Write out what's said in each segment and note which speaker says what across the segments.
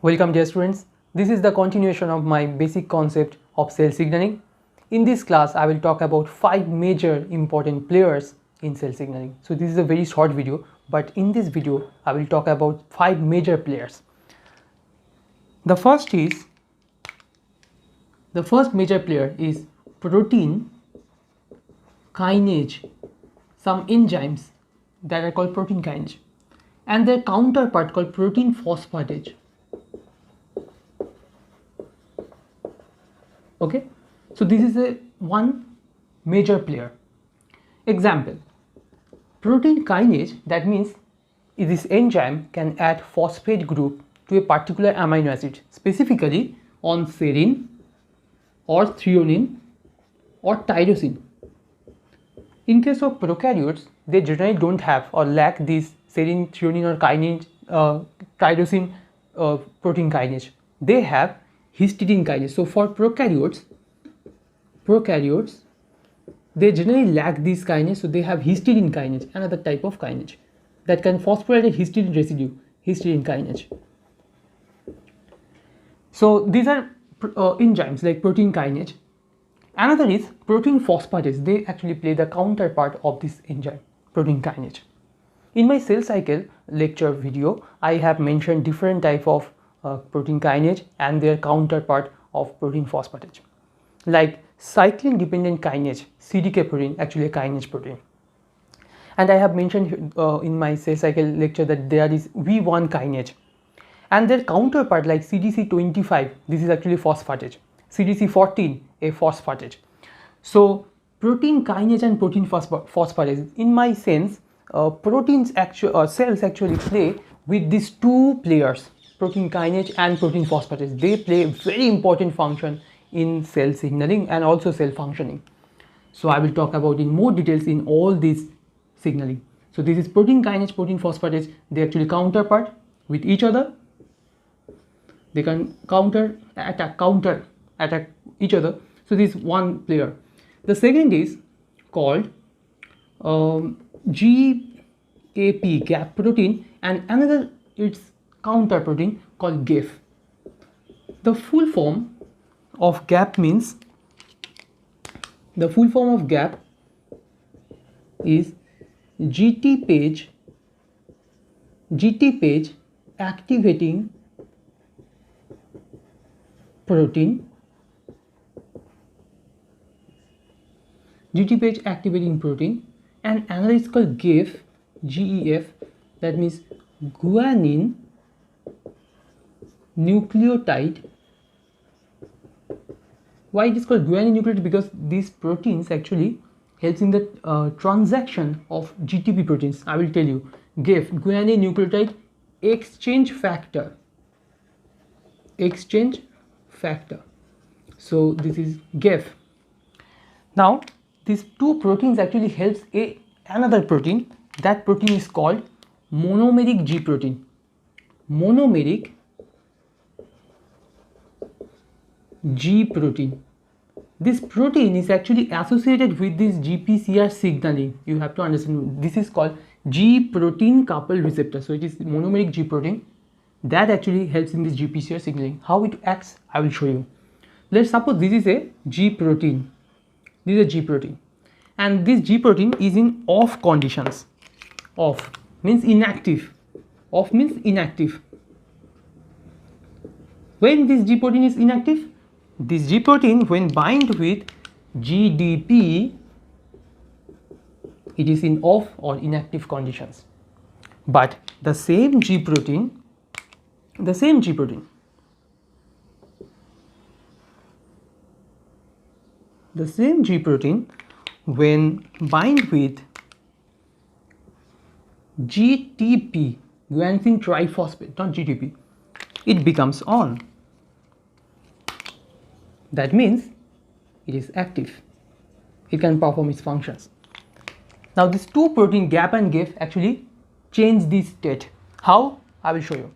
Speaker 1: Welcome dear students. This is the continuation of my basic concept of cell signaling. In this class I will talk about 5 major important players in cell signaling. So this is a very short video, but in this video I will talk about 5 major players. The first major player is protein kinase, some enzymes that are called protein kinase, and their counterpart called protein phosphatase. Okay, so this is one major player. Example, protein kinase, that means this enzyme can add phosphate group to a particular amino acid, specifically on serine or threonine or tyrosine. In case of prokaryotes, they generally don't have or lack this serine, threonine or kinase, tyrosine protein kinase. They have histidine kinase. So for prokaryotes, they generally lack this kinase, so they have histidine kinase, another type of kinase that can phosphorylate a histidine residue, histidine kinase. So these are enzymes like protein kinase. Another is protein phosphatase. They actually play the counterpart of this enzyme, protein kinase. In my cell cycle lecture video, I have mentioned different type of protein kinase and their counterpart of protein phosphatase, like cyclin dependent kinase, CDK protein, actually a kinase protein. And I have mentioned in my cell cycle lecture that there is V1 kinase, and their counterpart like CDC25, this is actually phosphatase, CDC14, a phosphatase. So protein kinase and protein phosphatase, in my sense, cells actually play with these two players, protein kinase and protein phosphatase. They play a very important function in cell signaling and also cell functioning. So I will talk about in more details in all these signaling. So this is protein kinase, protein phosphatase. They actually counterpart with each other. They can counter attack each other. So this is one player. The second is called gap protein, and another its counter protein called GAF. The full form of GAP is GT page activating protein, and another is called GEF, that means guanine nucleotide. Why it is called guanine nucleotide? Because these proteins actually helps in the transaction of GTP proteins. I will tell you. GEF, guanine nucleotide exchange factor. So this is GEF. Now these two proteins actually helps another protein. That protein is called monomeric G protein. Monomeric G protein. This protein is actually associated with this GPCR signaling. You have to understand this is called G protein coupled receptor. So it is monomeric G protein that actually helps in this GPCR signaling. How it acts, I will show you. Let's suppose this is a G protein. This is a G protein, and this G protein is in off conditions. Off means inactive. Off means inactive. When this G protein is inactive, this G protein when bind with GDP, it is in off or inactive conditions. But the same G protein when bind with GTP, guanosine triphosphate, not GTP, it becomes on. That means it is active. It can perform its functions. Now these two protein GAP and GEF actually change this state. How? I will show you.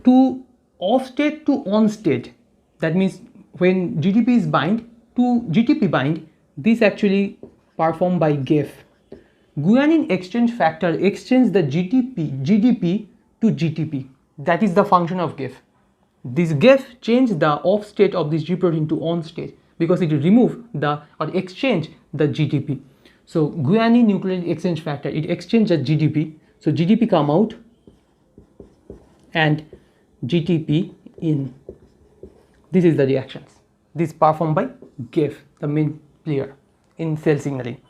Speaker 1: To off state to on state, that means when GTP is bind to GTP bind, this actually performed by GEF. Guanine exchange factor exchanges the GDP to GTP. That is the function of GEF. This GEF change the off state of this G protein to on state because it will remove the or exchange the GTP. So guanine nucleotide exchange factor, it exchanges GTP. So GTP come out and GTP in. This is the reactions. This performed by GEF, the main player in cell signaling.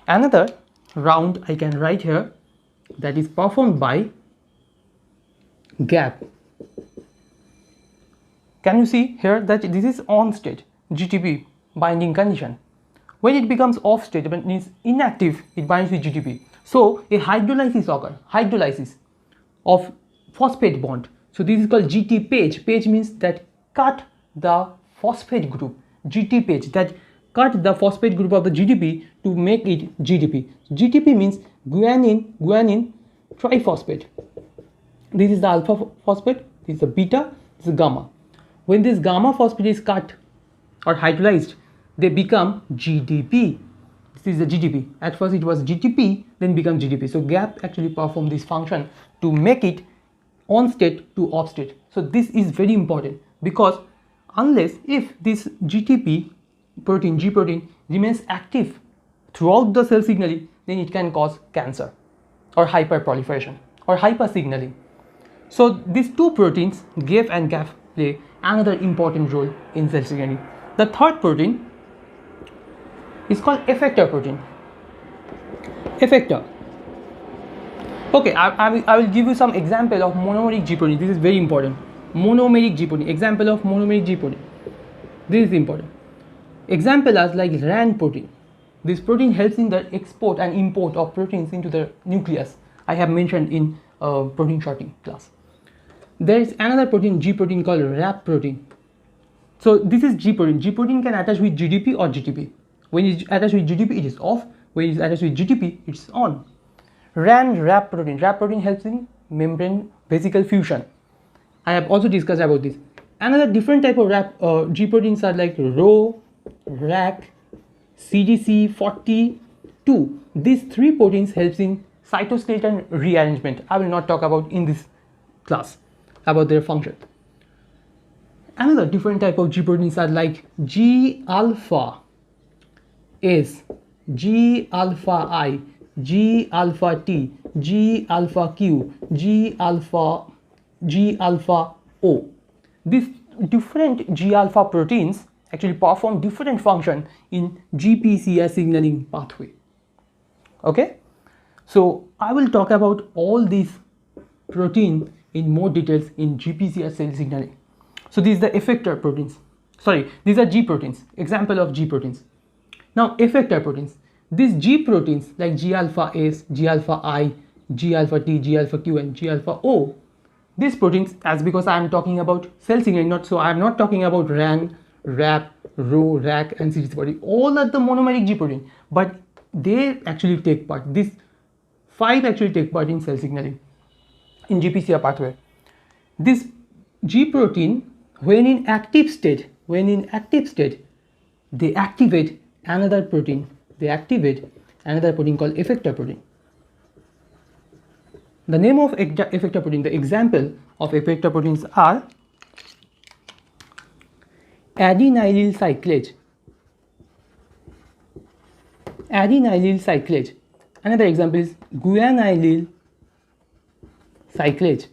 Speaker 1: Another round I can write here that is performed by GAP. Can you see here that this is on state GTP binding condition? When it becomes off state, when it is inactive, it binds with GTP. So a hydrolysis occurs, hydrolysis of phosphate bond. So this is called GT page. Page means that cut the phosphate group. GT page, that cut the phosphate group of the GTP to make it GTP. GTP means guanine triphosphate. This is the alpha phosphate, this is the beta, this is gamma. When this gamma phosphate is cut or hydrolyzed, they become GDP. This is the GDP. At first it was GTP, then become GDP. So GAP actually perform this function to make it on state to off state. So this is very important because unless if this GTP protein, G protein remains active throughout the cell signaling, then it can cause cancer or hyperproliferation or hypersignaling. So these two proteins, GEF and GAF, play another important role in cell signaling. The third protein is called effector protein. Effector. Okay, I will give you some example of monomeric G protein. This is very important. Monomeric G protein. Example of monomeric G protein. This is important. Example as like RAN protein. This protein helps in the export and import of proteins into the nucleus. I have mentioned in protein sorting class. There is another protein, G protein, called RAP protein. So this is G protein. G protein can attach with GDP or GTP. When it is attached with GDP, it is off. When it is attached with GTP, it is on. RAP protein. RAP protein helps in membrane vesicle fusion. I have also discussed about this. Another different type of G proteins are like Rho, RAC, CDC42. These three proteins helps in cytoskeleton rearrangement. I will not talk about in this class about their function. Another different type of G proteins are like G alpha S, G alpha I, G alpha T, G alpha Q, G alpha O. These different G alpha proteins actually perform different function in GPCR signaling pathway. Okay, so I will talk about all these protein in more details in GPCR cell signaling. So these are the effector proteins. Sorry, these are G proteins. Example of G proteins. Now effector proteins. These G proteins like G alpha S, G alpha I, G alpha T, G alpha Q and G alpha O. These proteins, as because I am talking about cell signaling, I am not talking about RAN, RAP, Rho, RAC and CDC40. All are the monomeric G protein, but they actually take part. These 5 actually take part in cell signaling in GPCR pathway. This G protein, when in active state, they activate another protein. They activate another protein called effector protein. The name of effector protein, the example of effector proteins are adenylyl cyclase. Adenylyl cyclase. Another example is guanylyl cyclase.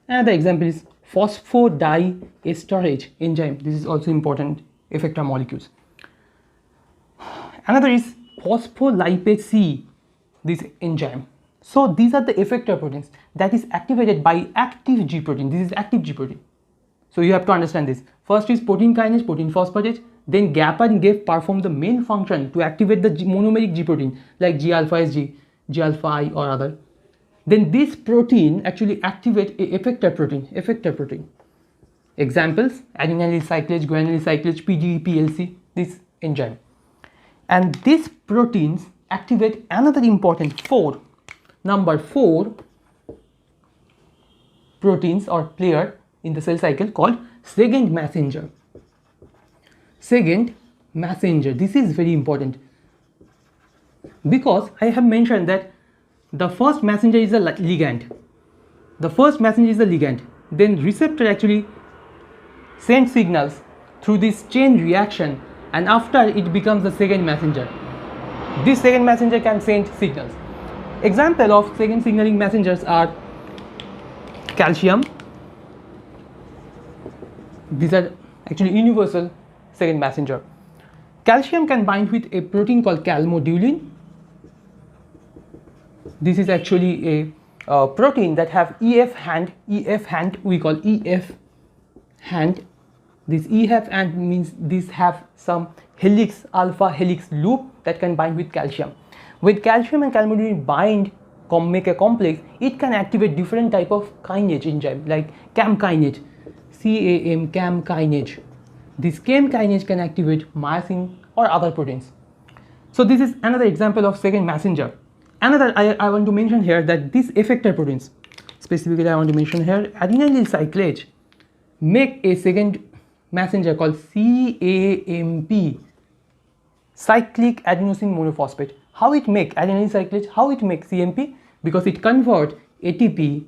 Speaker 1: Another example is phosphodiesterase enzyme. This is also important effector molecules. Another is phospholipase C, this enzyme. So these are the effector proteins that is activated by active G protein. This is active G protein. So you have to understand this. First is protein kinase, protein phosphatase. Then GAP and GEF perform the main function to activate the monomeric G protein like G alpha S, G alpha I or other. Then this protein actually activate a effector protein. Examples: adenylyl cyclase, guanylyl cyclase, PDE-PLC, this enzyme. And these proteins activate another important number 4 proteins or player in the cell cycle called second messenger. Second messenger. This is very important because I have mentioned that the first messenger is a ligand. The first messenger is the ligand, then receptor actually sends signals through this chain reaction, and after it becomes the second messenger. This second messenger can send signals. Example of second signaling messengers are calcium. These are actually universal second messenger. Calcium can bind with a protein called calmodulin. This is actually a protein that have EF hand we call EF hand. This EF hand means these have some helix, alpha helix loop that can bind with calcium. When calcium and calmodulin bind, make a complex, it can activate different type of kinase enzyme like CAM kinase, CAM kinase. This CAM kinase can activate myosin or other proteins. So this is another example of second messenger. Another I want to mention here that these effector proteins, specifically I want to mention here adenylyl cyclase, make a second messenger called CAMP, cyclic adenosine monophosphate. How it make adenylyl cyclase? How it make CAMP? Because it convert ATP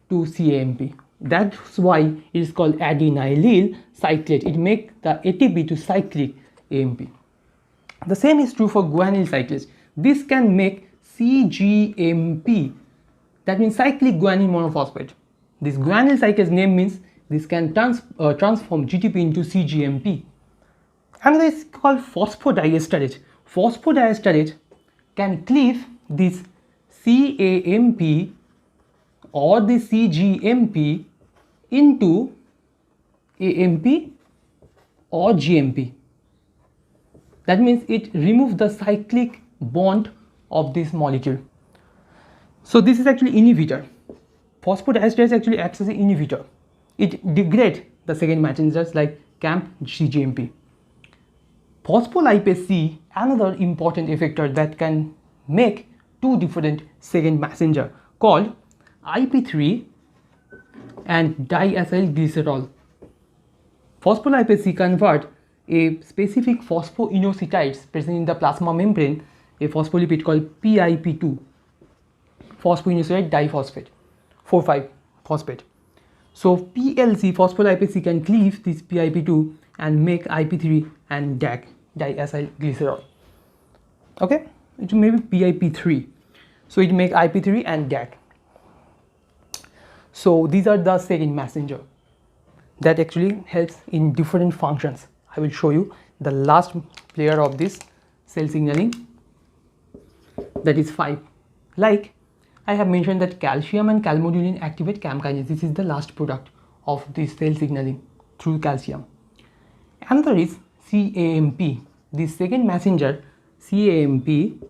Speaker 1: to CAMP. That's why it is called adenylyl cyclase. It make the ATP to cyclic AMP. The same is true for guanylyl cyclase. This can make CGMP, that means cyclic guanine monophosphate. This guanylyl cyclase name means this can transform GTP into CGMP. Another is called phosphodiesterase. Phosphodiesterase can cleave this CAMP or the CGMP into AMP or GMP. That means it removes the cyclic bond of this molecule. So this is actually inhibitor. Phosphodiesterase actually acts as an inhibitor. It degrades the second messengers like CAMP, CGMP. Phospholipase C, another important effector that can make two different second messenger called IP3 and diacylglycerol. Phospholipase C convert a specific phosphoinositides present in the plasma membrane, a phospholipid called PIP2, phosphoinositide diphosphate, 4,5 phosphate. So PLC, phospholipase C, can cleave this PIP2 and make IP3 and DAG, diacylglycerol. Okay, it may be PIP3. So it make IP3 and DAG. So these are the second messenger that actually helps in different functions. I will show you the last layer of this cell signaling, that is 5. Like I have mentioned that calcium and calmodulin activate CAM kinase. This is the last product of this cell signaling through calcium. Another is CAMP. This second messenger CAMP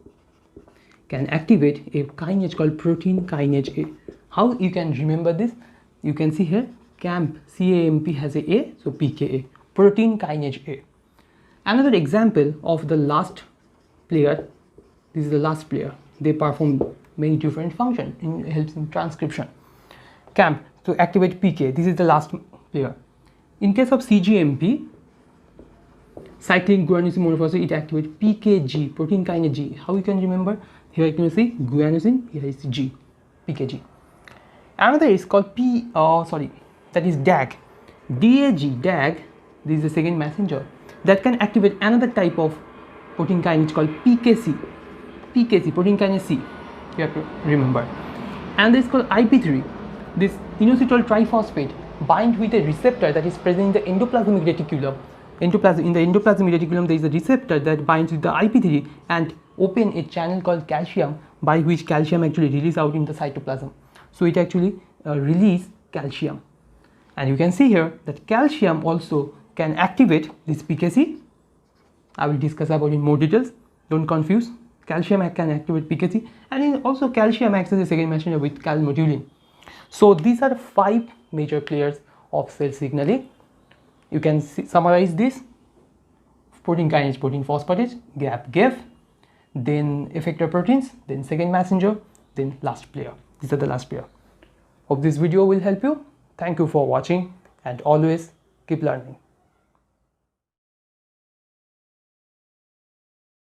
Speaker 1: can activate a kinase called protein kinase A. How you can remember this? You can see here CAMP has a, so pKa, protein kinase A. Another example of the last player, this is the last player. They perform many different functions and helps in transcription. CAMP to activate PK, this is the last player. In case of CGMP, cyclic guanosine monophosphate, it activates PKG, protein kinase G. How you can remember? Here you can see guanosine, here is G, PKG. Another is called that is DAG. DAG, this is the second messenger that can activate another type of protein kinase called PKC, protein kinase C. You have to remember. And this is called IP3. This inositol triphosphate bind with a receptor that is present in the endoplasmic reticulum. In the endoplasmic reticulum, there is a receptor that binds with the IP3 and open a channel called calcium, by which calcium actually release out in the cytoplasm. So it actually release calcium. And you can see here that calcium also can activate this PKC. I will discuss about it in more details. Don't confuse. Calcium can activate PKC, and also calcium acts as a second messenger with calmodulin. So these are 5 major players of cell signaling. You can summarize this: protein kinase, protein phosphatase, GAP, then effector proteins, then second messenger, then last player. These are the last player. Hope this video will help you. Thank you for watching, and always keep learning.